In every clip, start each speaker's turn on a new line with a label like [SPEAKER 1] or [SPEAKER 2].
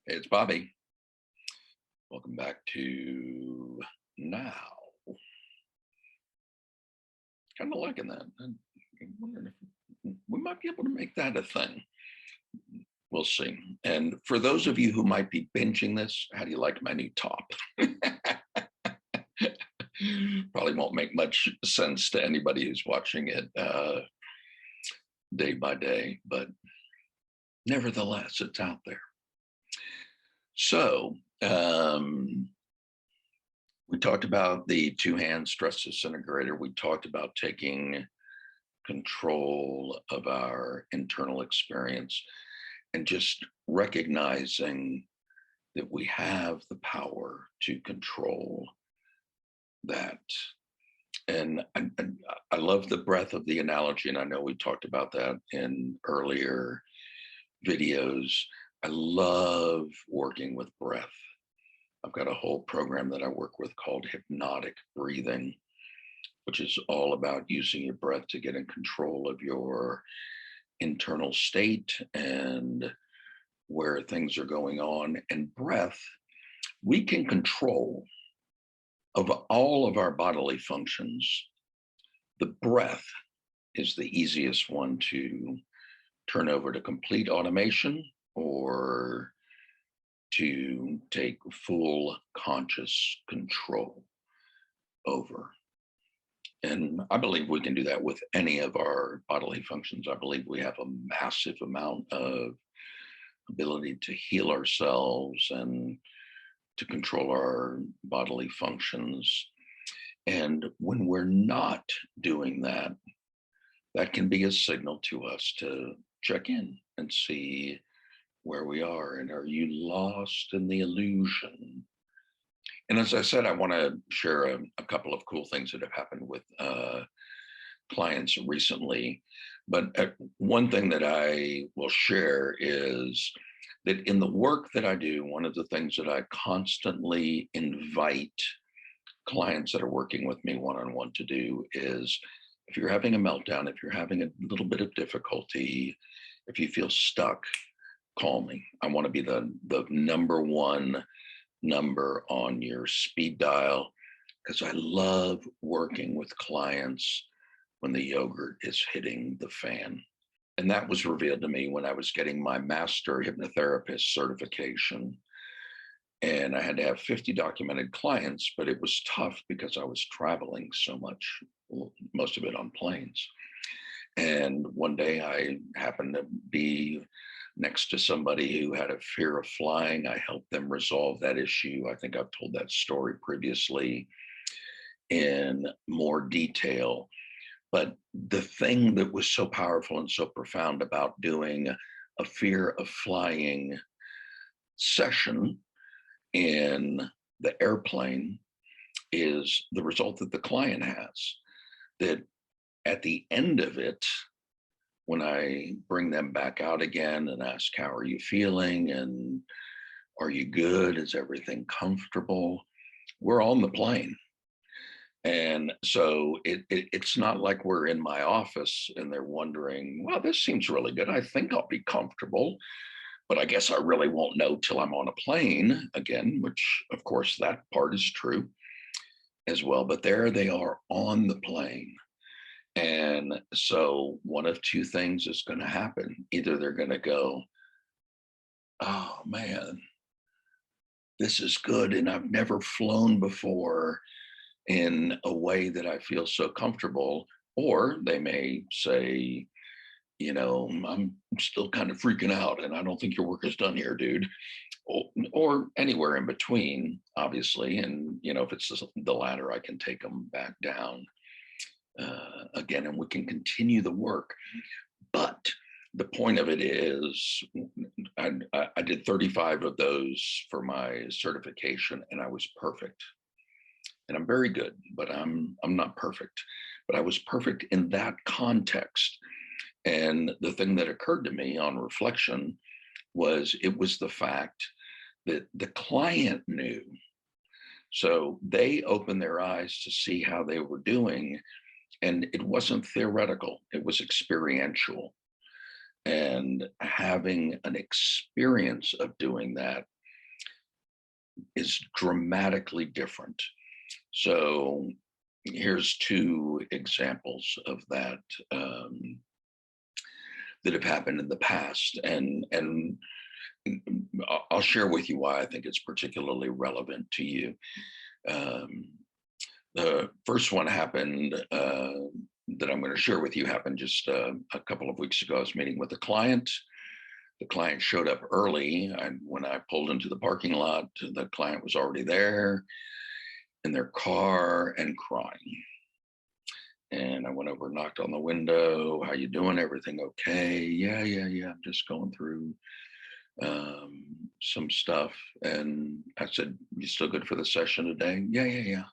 [SPEAKER 1] Hey, it's Bobby. Welcome back to Now. Kind of liking that. I'm wondering if we might be able to make that a thing. We'll see. And for those of you who might be binging this, how do you like my new top? Probably won't make much sense to anybody who's watching it day by day, but nevertheless, it's out there. So, we talked about the two-hand stress disintegrator. We talked about taking control of our internal experience and just recognizing that we have the power to control that. And I love the breadth of the analogy, and I know we talked about that in earlier videos. I love working with breath. I've got a whole program that I work with called Hypnotic Breathing, which is all about using your breath to get in control of your internal state and where things are going on. And breath, we can control of all of our bodily functions. The breath is the easiest one to turn over to complete automation or to take full conscious control over. And I believe we can do that with any of our bodily functions. I believe we have a massive amount of ability to heal ourselves and to control our bodily functions. And when we're not doing that, that can be a signal to us to check in and see where we are. And are you lost in the illusion? And as I said, I want to share a couple of cool things that have happened with clients recently. But one thing that I will share is that in the work that I do, one of the things that I constantly invite clients that are working with me one-on-one to do is, if you're having a meltdown, if you're having a little bit of difficulty, if you feel stuck, call me. I want to be the number one number on your speed dial, because I love working with clients when the yogurt is hitting the fan. And that was revealed to me when I was getting my master hypnotherapist certification. And I had to have 50 documented clients, but it was tough because I was traveling so much, most of it on planes. And one day I happened to be next to somebody who had a fear of flying. I helped them resolve that issue. I think I've told that story previously in more detail. But the thing that was so powerful and so profound about doing a fear of flying session in the airplane is the result that the client has. That at the end of it, when I bring them back out again and ask, how are you feeling? And are you good? Is everything comfortable? We're on the plane. And so it's not like we're in my office and they're wondering, well, this seems really good. I think I'll be comfortable, but I guess I really won't know till I'm on a plane again, which of course that part is true as well. But there they are on the plane. And so one of two things is going to happen. Either they're going to go, oh man, this is good. And I've never flown before in a way that I feel so comfortable. Or they may say, I'm still kind of freaking out and I don't think your work is done here, dude. Or anywhere in between, obviously. And, if it's the latter, I can take them back down again, and we can continue the work. But the point of it is, I did 35 of those for my certification, and I was perfect. And I'm very good, but I'm not perfect. But I was perfect in that context. And the thing that occurred to me on reflection was it was the fact that the client knew. So they opened their eyes to see how they were doing. And it wasn't theoretical, it was experiential. And having an experience of doing that is dramatically different. So here's two examples of that that have happened in the past, and I'll share with you why I think it's particularly relevant to you. Um, the first one happened that I'm going to share with you happened just a couple of weeks ago. I was meeting with a client. The client showed up early, and when I pulled into the parking lot, the client was already there in their car and crying. And I went over, knocked on the window. How you doing? Everything okay? Yeah. I'm just going through some stuff. And I said, you still good for the session today? Yeah.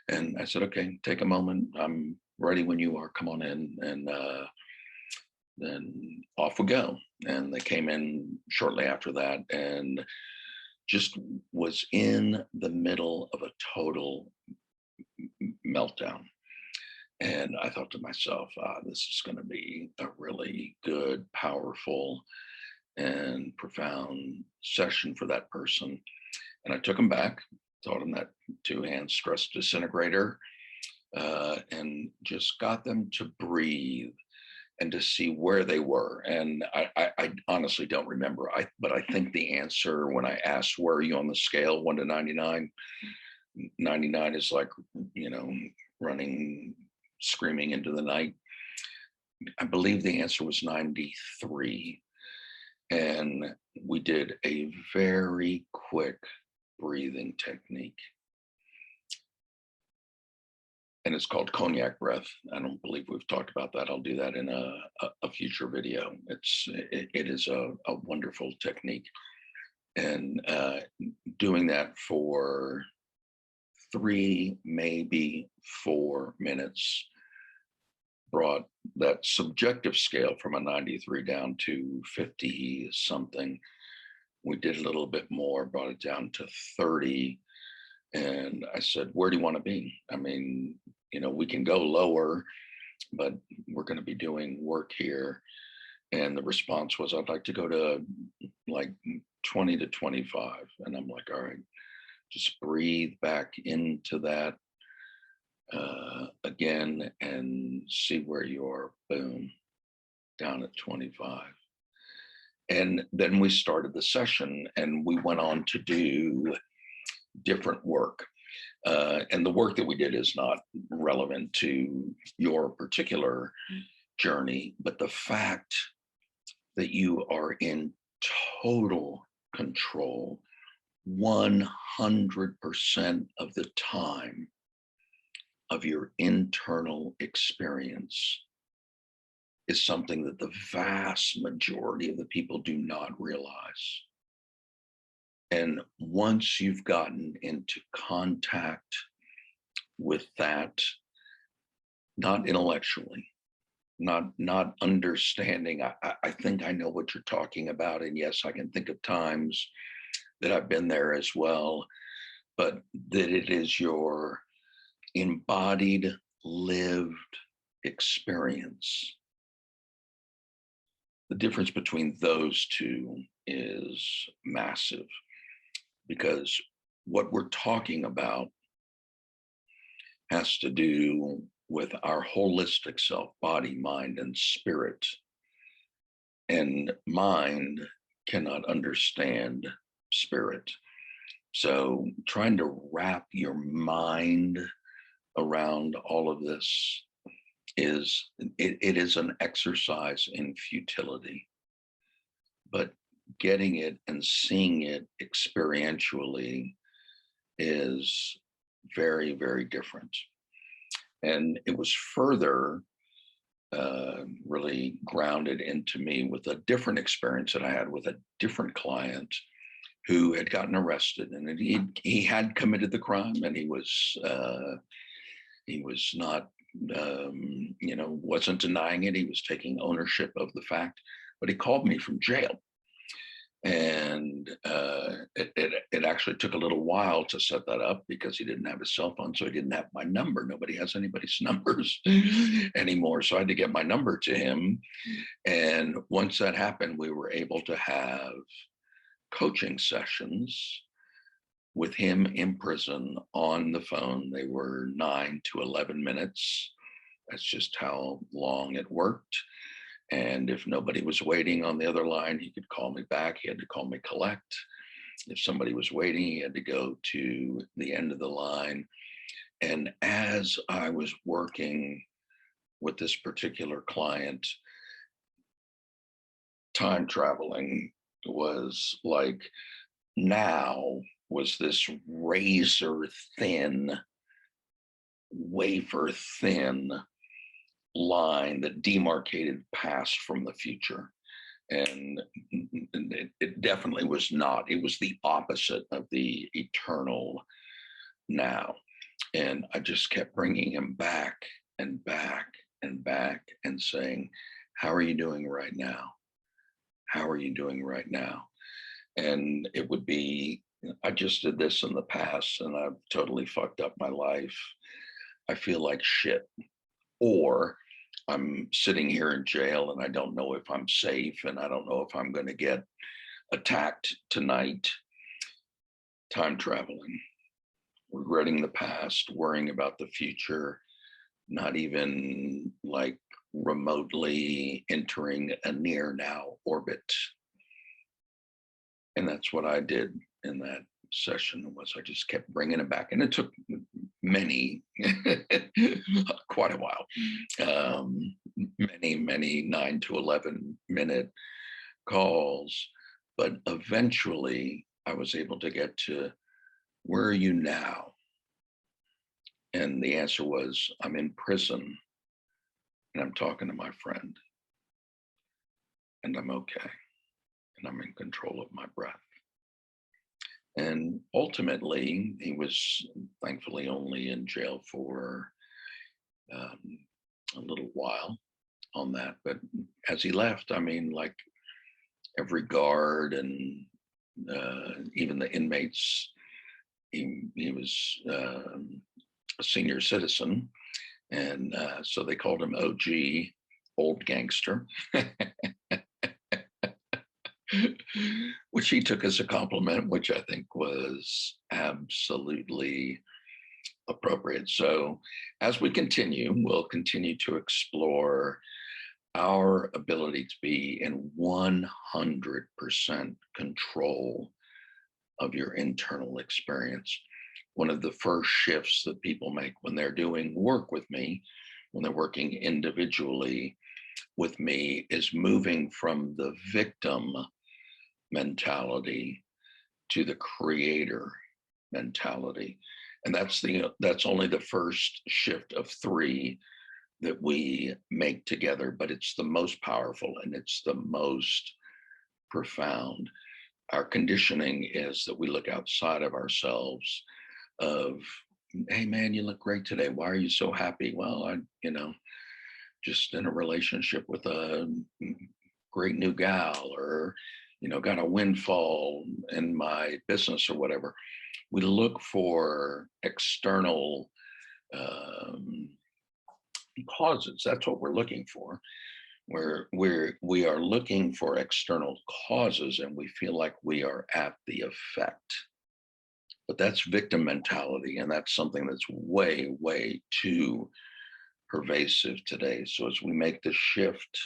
[SPEAKER 1] And I said, okay, take a moment. I'm ready when you are. Come on in. And then off we go. And they came in shortly after that and just was in the middle of a total meltdown. And I thought to myself, this is going to be a really good, powerful, and profound session for that person. And I took them back, taught them that 2-hand stress disintegrator, and just got them to breathe and to see where they were. And I honestly don't remember, but I think the answer when I asked, where are you on the scale, 1 to 99? 99 is like, running, screaming into the night. I believe the answer was 93. And we did a very quick breathing technique. And it's called Cognac Breath. I don't believe we've talked about that. I'll do that in a future video. It is a wonderful technique. And doing that for 3, maybe 4 minutes brought that subjective scale from a 93 down to 50 something. We did a little bit more, brought it down to 30. And I said, where do you want to be? I mean, we can go lower, but we're going to be doing work here. And the response was, I'd like to go to like 20 to 25. And I'm like, all right, just breathe back into that again and see where you are. Boom, down at 25. And then we started the session and we went on to do different work. And the work that we did is not relevant to your particular journey, but the fact that you are in total control 100% of the time of your internal experience is something that the vast majority of the people do not realize. And once you've gotten into contact with that, not intellectually, not understanding, I think I know what you're talking about. And yes, I can think of times that I've been there as well, but that it is your embodied, lived experience. The difference between those two is massive, because what we're talking about has to do with our holistic self, body, mind, and spirit. And mind cannot understand spirit. So trying to wrap your mind around all of this is, it is an exercise in futility. But getting it and seeing it experientially is very, very different. And it was further really grounded into me with a different experience that I had with a different client who had gotten arrested, and he had committed the crime, and he was not wasn't denying it. He was taking ownership of the fact, but he called me from jail. And it actually took a little while to set that up because he didn't have his cell phone, so he didn't have my number. Nobody has anybody's numbers anymore, so I had to get my number to him. And once that happened, we were able to have coaching sessions with him in prison on the phone. They were 9 to 11 minutes. That's just how long it worked. And if nobody was waiting on the other line, he could call me back. He had to call me collect. If somebody was waiting, he had to go to the end of the line. And as I was working with this particular client, time traveling was like, now was this razor thin, wafer thin line that demarcated past from the future. And it definitely was not. It was the opposite of the eternal now. And I just kept bringing him back and back and back and saying, how are you doing right now? How are you doing right now? And it would be, I just did this in the past and I've totally fucked up my life. I feel like shit. Or I'm sitting here in jail and I don't know if I'm safe and I don't know if I'm going to get attacked tonight. Time traveling, regretting the past, worrying about the future, not even like remotely entering a near now orbit. And that's what I did in that session. Was I just kept bringing it back, and it took many quite a while, many 9 to 11 minute calls, but eventually I was able to get to, where are you now? And the answer was, I'm in prison and I'm talking to my friend and I'm okay and I'm in control of my breath. And ultimately, he was thankfully only in jail for a little while on that. But as he left, I mean, like every guard and even the inmates, he was a senior citizen. And so they called him OG, old gangster. Which he took as a compliment, which I think was absolutely appropriate. So as we continue, we'll continue to explore our ability to be in 100% control of your internal experience. One of the first shifts that people make when they're doing work with me, when they're working individually with me, is moving from the victim mentality to the creator mentality. And that's only the first shift of 3 that we make together, but it's the most powerful and it's the most profound. Our conditioning is that we look outside of ourselves of, hey man, you look great today. Why are you so happy? Well, I just in a relationship with a great new gal, or got a windfall in my business or whatever. We look for external causes. That's what we're looking for. We are looking for external causes, and we feel like we are at the effect. But that's victim mentality, and that's something that's way, way too pervasive today. So as we make the shift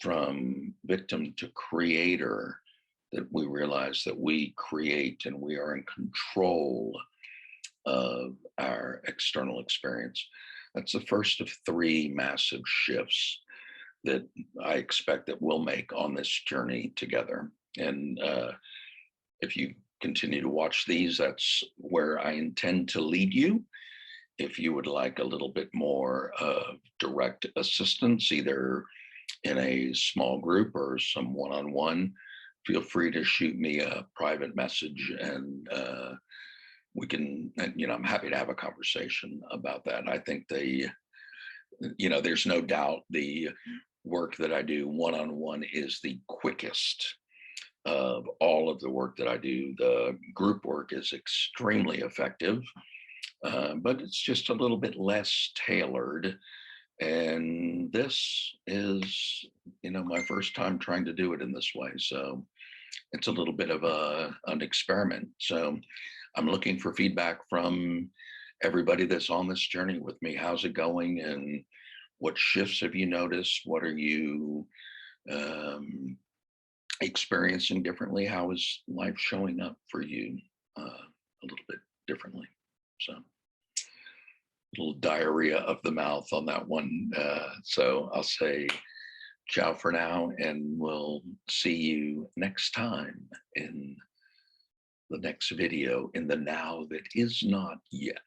[SPEAKER 1] from victim to creator, that we realize that we create and we are in control of our external experience. That's the first of 3 massive shifts that I expect that we'll make on this journey together. And if you continue to watch these, that's where I intend to lead you. If you would like a little bit more direct assistance, either in a small group or some one-on-one, feel free to shoot me a private message, and we can, I'm happy to have a conversation about that. I think there's no doubt the work that I do one-on-one is the quickest of all of the work that I do. The group work is extremely effective, but it's just a little bit less tailored. And this is, my first time trying to do it in this way. So it's a little bit of an experiment. So I'm looking for feedback from everybody that's on this journey with me. How's it going? And what shifts have you noticed? What are you um, experiencing differently? How is life showing up for you a little bit differently? So, little diarrhea of the mouth on that one. So I'll say ciao for now, and we'll see you next time in the next video in the now that is not yet.